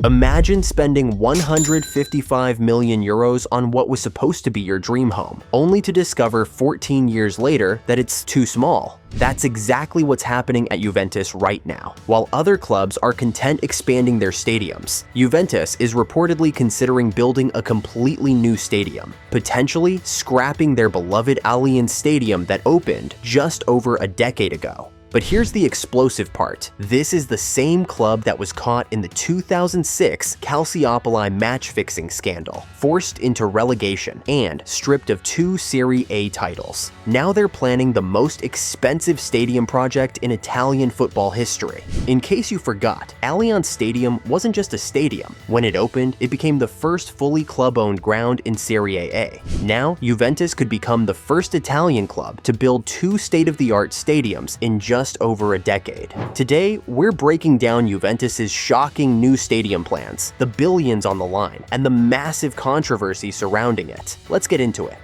Imagine spending 155 million euros on what was supposed to be your dream home, only to discover 14 years later that it's too small. That's exactly what's happening at Juventus right now. While other clubs are content expanding their stadiums, Juventus is reportedly considering building a completely new stadium, potentially scrapping their beloved Allianz Stadium that opened just over a decade ago. But here's the explosive part. This is the same club that was caught in the 2006 Calciopoli match-fixing scandal, forced into relegation, and stripped of 2 Serie A titles. Now they're planning the most expensive stadium project in Italian football history. In case you forgot, Allianz Stadium wasn't just a stadium. When it opened, it became the first fully club-owned ground in Serie A. Now, Juventus could become the first Italian club to build 2 state-of-the-art stadiums in just over a decade. Today, we're breaking down Juventus's shocking new stadium plans, the billions on the line, and the massive controversy surrounding it. Let's get into it.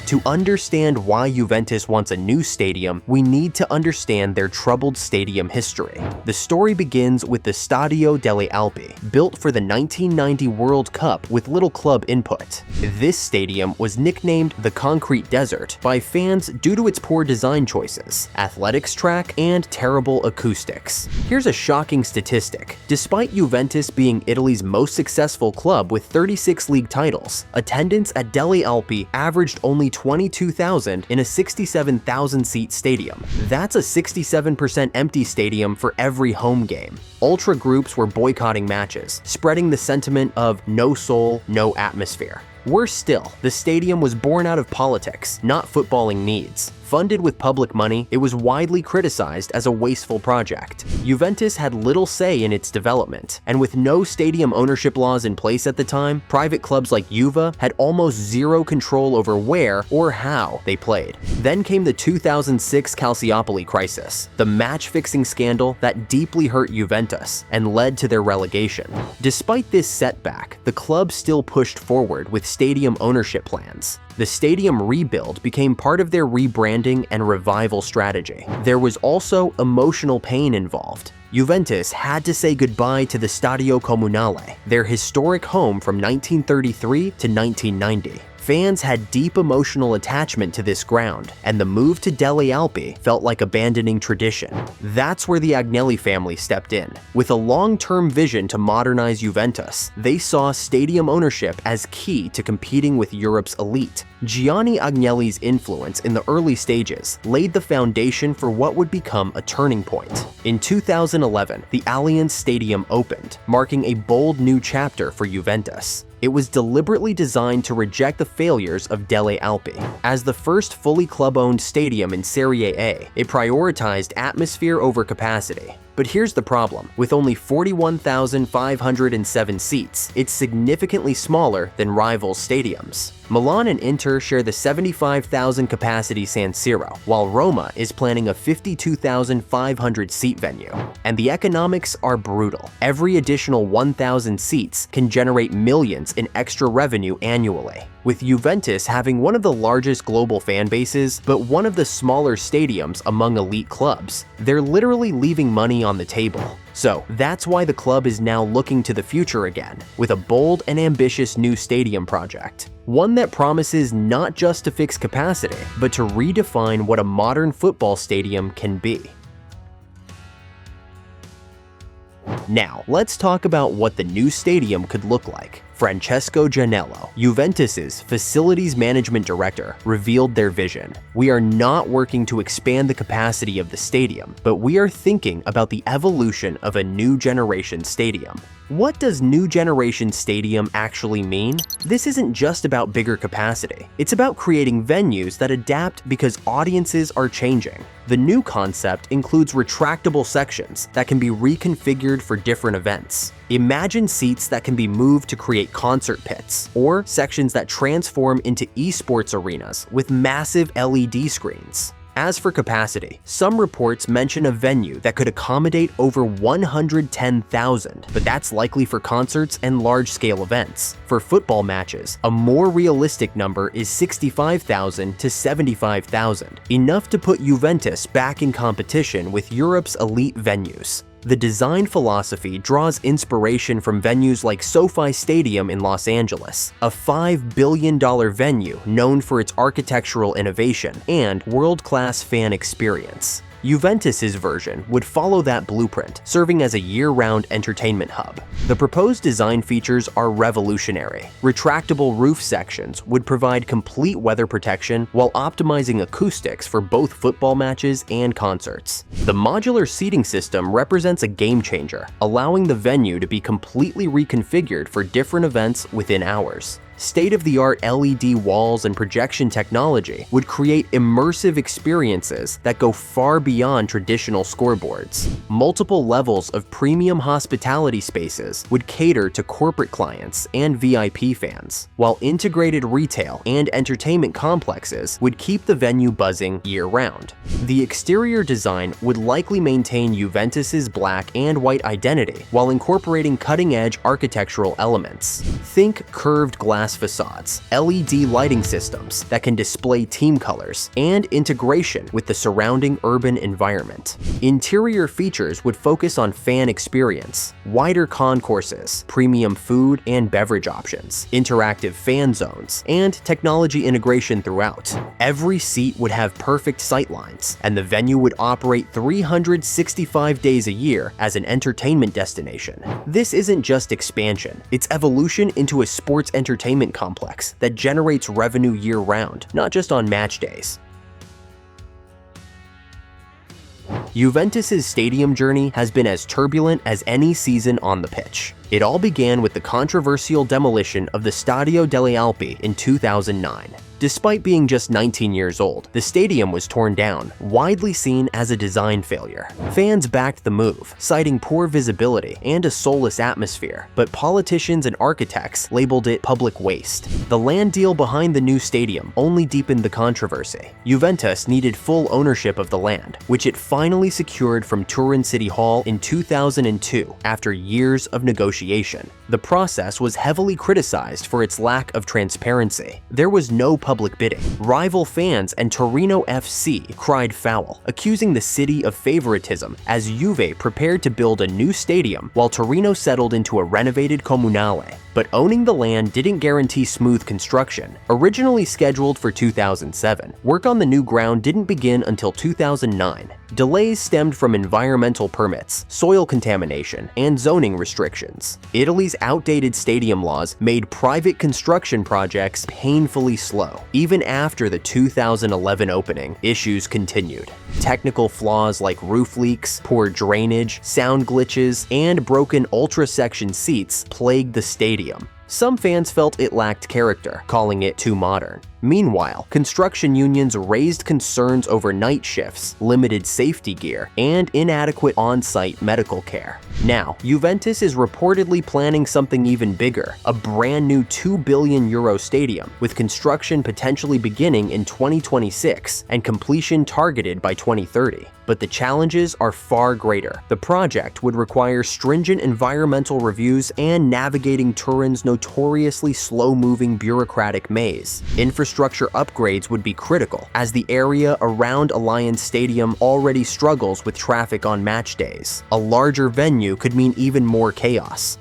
To understand why Juventus wants a new stadium, we need to understand their troubled stadium history. The story begins with the Stadio delle Alpi, built for the 1990 World Cup with little club input. This stadium was nicknamed the Concrete Desert by fans due to its poor design choices, athletics track, and terrible acoustics. Here's a shocking statistic. Despite Juventus being Italy's most successful club with 36 league titles, attendance at Delle Alpi averaged only 22,000 in a 67,000-seat stadium. That's a 67% empty stadium for every home game. Ultra groups were boycotting matches, spreading the sentiment of no soul, no atmosphere. Worse still, the stadium was born out of politics, not footballing needs. Funded with public money, it was widely criticized as a wasteful project. Juventus had little say in its development, and with no stadium ownership laws in place at the time, private clubs like Juve had almost zero control over where or how they played. Then came the 2006 Calciopoli crisis, the match-fixing scandal that deeply hurt Juventus and led to their relegation. Despite this setback, the club still pushed forward with stadium ownership plans. The stadium rebuild became part of their rebranding and revival strategy. There was also emotional pain involved. Juventus had to say goodbye to the Stadio Comunale, their historic home from 1933 to 1990. Fans had deep emotional attachment to this ground, and the move to Delle Alpi felt like abandoning tradition. That's where the Agnelli family stepped in. With a long-term vision to modernize Juventus, they saw stadium ownership as key to competing with Europe's elite. Gianni Agnelli's influence in the early stages laid the foundation for what would become a turning point. In 2011, the Allianz Stadium opened, marking a bold new chapter for Juventus. It was deliberately designed to reject the failures of Delle Alpi. As the first fully club-owned stadium in Serie A, it prioritized atmosphere over capacity. But here's the problem. With only 41,507 seats, it's significantly smaller than rival stadiums. Milan and Inter share the 75,000 capacity San Siro, while Roma is planning a 52,500 seat venue. And the economics are brutal. Every additional 1,000 seats can generate millions in extra revenue annually. With Juventus having one of the largest global fan bases, but one of the smaller stadiums among elite clubs, they're literally leaving money on the table. So that's why the club is now looking to the future again, with a bold and ambitious new stadium project. One that promises not just to fix capacity, but to redefine what a modern football stadium can be. Now, let's talk about what the new stadium could look like. Francesco Gianello, Juventus's facilities management director, revealed their vision. We are not working to expand the capacity of the stadium, but we are thinking about the evolution of a new generation stadium. What does new generation stadium actually mean? This isn't just about bigger capacity. It's about creating venues that adapt because audiences are changing. The new concept includes retractable sections that can be reconfigured for different events. Imagine seats that can be moved to create concert pits, or sections that transform into esports arenas with massive LED screens. As for capacity, some reports mention a venue that could accommodate over 110,000, but that's likely for concerts and large-scale events. For football matches, a more realistic number is 65,000 to 75,000, enough to put Juventus back in competition with Europe's elite venues. The design philosophy draws inspiration from venues like SoFi Stadium in Los Angeles, a $5 billion venue known for its architectural innovation and world-class fan experience. Juventus's version would follow that blueprint, serving as a year-round entertainment hub. The proposed design features are revolutionary. Retractable roof sections would provide complete weather protection while optimizing acoustics for both football matches and concerts. The modular seating system represents a game changer, allowing the venue to be completely reconfigured for different events within hours. State-of-the-art LED walls and projection technology would create immersive experiences that go far beyond traditional scoreboards. Multiple levels of premium hospitality spaces would cater to corporate clients and VIP fans, while integrated retail and entertainment complexes would keep the venue buzzing year-round. The exterior design would likely maintain Juventus's black and white identity while incorporating cutting-edge architectural elements. Think curved glass facades, LED lighting systems that can display team colors, and integration with the surrounding urban environment. Interior features would focus on fan experience, wider concourses, premium food and beverage options, interactive fan zones, and technology integration throughout. Every seat would have perfect sightlines, and the venue would operate 365 days a year as an entertainment destination. This isn't just expansion, it's evolution into a sports entertainment complex that generates revenue year-round, not just on match days. Juventus's stadium journey has been as turbulent as any season on the pitch. It all began with the controversial demolition of the Stadio delle Alpi in 2009. Despite being just 19 years old, the stadium was torn down, widely seen as a design failure. Fans backed the move, citing poor visibility and a soulless atmosphere, but politicians and architects labeled it public waste. The land deal behind the new stadium only deepened the controversy. Juventus needed full ownership of the land, which it finally secured from Turin City Hall in 2002 after years of negotiation. The process was heavily criticized for its lack of transparency. There was no public bidding. Rival fans and Torino FC cried foul, accusing the city of favoritism as Juve prepared to build a new stadium while Torino settled into a renovated comunale. But owning the land didn't guarantee smooth construction. Originally scheduled for 2007, work on the new ground didn't begin until 2009. Delays stemmed from environmental permits, soil contamination, and zoning restrictions. Italy's outdated stadium laws made private construction projects painfully slow. Even after the 2011 opening, issues continued. Technical flaws like roof leaks, poor drainage, sound glitches, and broken ultra-section seats plagued the stadium. Some fans felt it lacked character, calling it too modern. Meanwhile, construction unions raised concerns over night shifts, limited safety gear, and inadequate on-site medical care. Now, Juventus is reportedly planning something even bigger, a brand new €2 billion stadium, with construction potentially beginning in 2026 and completion targeted by 2030. But the challenges are far greater. The project would require stringent environmental reviews and navigating Turin's notoriously slow-moving bureaucratic maze. Infrastructure upgrades would be critical, as the area around Allianz Stadium already struggles with traffic on match days. A larger venue could mean even more chaos.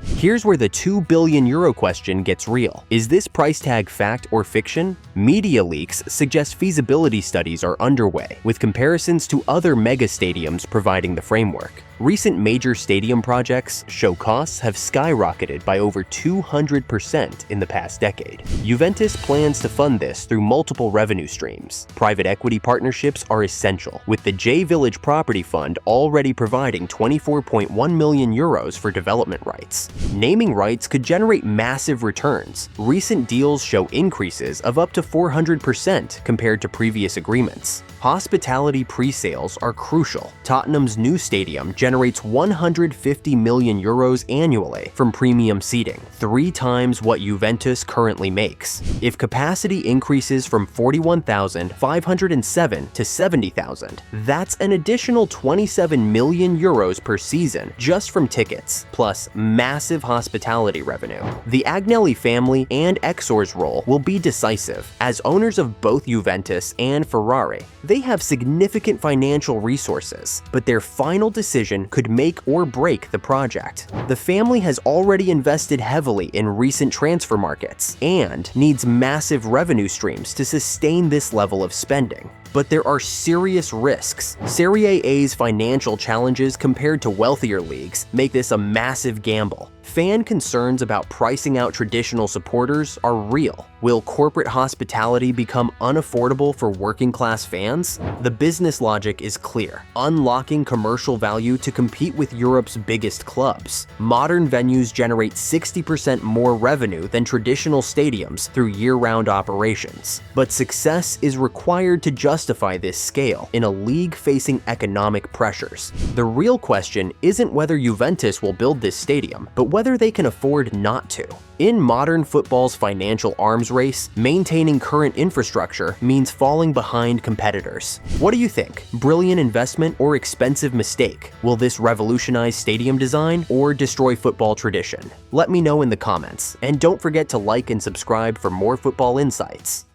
Here's where the €2 billion question gets real. Is this price tag fact or fiction? Media leaks suggest feasibility studies are underway, with comparisons to other mega stadiums providing the framework. Recent major stadium projects show costs have skyrocketed by over 200% in the past decade. Juventus plans to fund this through multiple revenue streams. Private equity partnerships are essential, with the J Village Property Fund already providing €24.1 million for development rights. Naming rights could generate massive returns. Recent deals show increases of up to 400% compared to previous agreements. Hospitality pre-sales are crucial. Tottenham's new stadium generates generates 150 million euros annually from premium seating, 3 times what Juventus currently makes. If capacity increases from 41,507 to 70,000, that's an additional 27 million euros per season just from tickets, plus massive hospitality revenue. The Agnelli family and Exor's role will be decisive. As owners of both Juventus and Ferrari, they have significant financial resources, but their final decision could make or break the project. The family has already invested heavily in recent transfer markets and needs massive revenue streams to sustain this level of spending. But there are serious risks. Serie A's financial challenges compared to wealthier leagues make this a massive gamble. Fan concerns about pricing out traditional supporters are real. Will corporate hospitality become unaffordable for working-class fans? The business logic is clear: unlocking commercial value to compete with Europe's biggest clubs. Modern venues generate 60% more revenue than traditional stadiums through year-round operations. But success is required to justify this scale in a league facing economic pressures. The real question isn't whether Juventus will build this stadium, but whether they can afford not to. In modern football's financial arms race, maintaining current infrastructure means falling behind competitors. What do you think? Brilliant investment or expensive mistake? Will this revolutionize stadium design or destroy football tradition? Let me know in the comments, and don't forget to like and subscribe for more football insights.